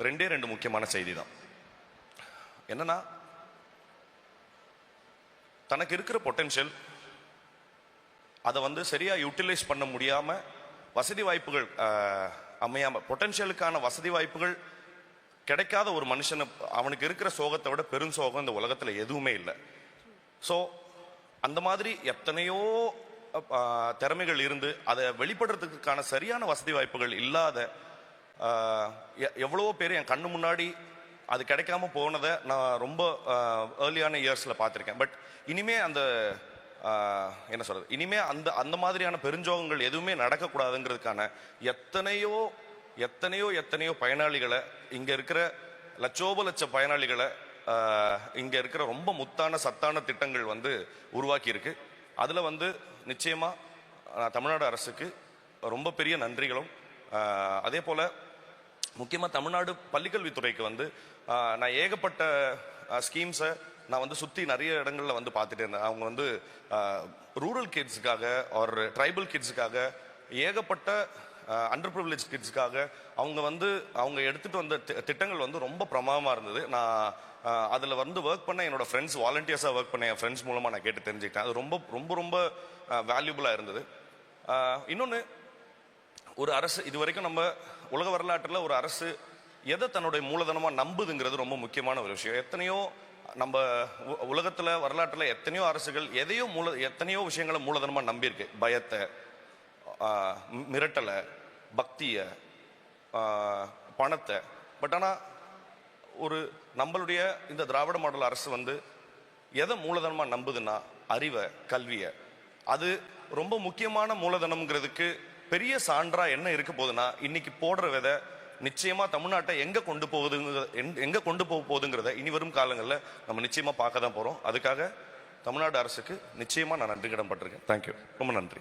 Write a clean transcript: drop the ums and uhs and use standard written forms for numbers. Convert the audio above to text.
ரெண்டு முக்கியமான செய்தி தான். என்னன்னா, தனக்கு இருக்கிற பொட்டென்ஷியல் அதை சரியா யூட்டிலைஸ் பண்ண முடியாம, வசதி வாய்ப்புகள் அமையாம, பொட்டென்ஷியலுக்கான வசதி வாய்ப்புகள் கிடைக்காத ஒரு மனுஷனை, அவனுக்கு இருக்கிற சோகத்தை விட பெரும் சோகம் இந்த உலகத்துல எதுவுமே இல்லை. ஸோ அந்த மாதிரி எத்தனையோ திறமைகள் இருந்து அதை வெளிப்படுறதுக்கான சரியான வசதி வாய்ப்புகள் இல்லாத எவ்வளவோ பேர் என் கண்ணு முன்னாடி அது கிடைக்காம போனதை நான் ரொம்ப ஏர்லியான இயர்ஸில் பார்த்துருக்கேன். பட் இனிமே அந்த என்ன சொல்றது, இனிமே அந்த அந்த மாதிரியான பெருஞ்சோகங்கள் எதுவுமே நடக்கக்கூடாதுங்கிறதுக்கான எத்தனையோ எத்தனையோ எத்தனையோ பயனாளிகளை, இங்கே இருக்கிற லட்ச பயனாளிகளை இங்கே இருக்கிற ரொம்ப முத்தான சத்தான திட்டங்கள் உருவாக்கி இருக்கு. அதில் நிச்சயமா தமிழ்நாடு அரசுக்கு ரொம்ப பெரிய நன்றிகளும், அதே போல் முக்கியமாக தமிழ்நாடு பள்ளிக்கல்வித்துறைக்கு நான் ஏகப்பட்ட ஸ்கீம்ஸை நான் சுற்றி நிறைய இடங்களில் பார்த்துட்டே இருந்தேன். அவங்க ரூரல் கிட்ஸுக்காக ஒரு ட்ரைபல் கிட்ஸுக்காக, ஏகப்பட்ட அண்டர் ப்ரிவிலேஜ் கிட்ஸுக்காக அவங்க எடுத்துகிட்டு வந்த திட்டங்கள் ரொம்ப பிரமாதமாக இருந்தது. நான் அதில் ஒர்க் பண்ண என்னோட ஃப்ரெண்ட்ஸ், வாலண்டியர்ஸாக ஒர்க் பண்ண என் ஃப்ரெண்ட்ஸ் மூலமாக நான் கேட்டு தெரிஞ்சுக்கிட்டேன். அது ரொம்ப ரொம்ப ரொம்ப வேல்யூபுளாக இருந்தது. இன்னொன்று, ஒரு அரசு இது வரைக்கும் நம்ம உலக வரலாற்றில் ஒரு அரசு எதை தன்னுடைய மூலதனமாக நம்புதுங்கிறது ரொம்ப முக்கியமான ஒரு விஷயம். எத்தனையோ நம்ம உலகத்தில் வரலாற்றில் எத்தனையோ அரசுகள் எத்தனையோ விஷயங்களை மூலதனமாக நம்பியிருக்கு. பயத்தை, மிரட்டலை, பக்தியை, பணத்தை. பட் ஆனால் நம்மளுடைய இந்த திராவிட மாடல் அரசு எதை மூலதனமாக நம்புதுன்னா அறிவை, கல்வியை. அது ரொம்ப முக்கியமான மூலதனம்ங்கிறதுக்கு பெரிய சான்றா என்ன இருக்க போகுதுன்னா, இன்னைக்கு போடுற விதை நிச்சயமா தமிழ்நாட்டை எங்க கொண்டு போக போகுதுங்கிறத இனி வரும் காலங்களில் நம்ம நிச்சயமா பார்க்க தான் போறோம். அதுக்காக தமிழ்நாடு அரசுக்கு நிச்சயமா நான் நன்றி கடன் பட்டிருக்கேன். தேங்க்யூ, ரொம்ப நன்றி.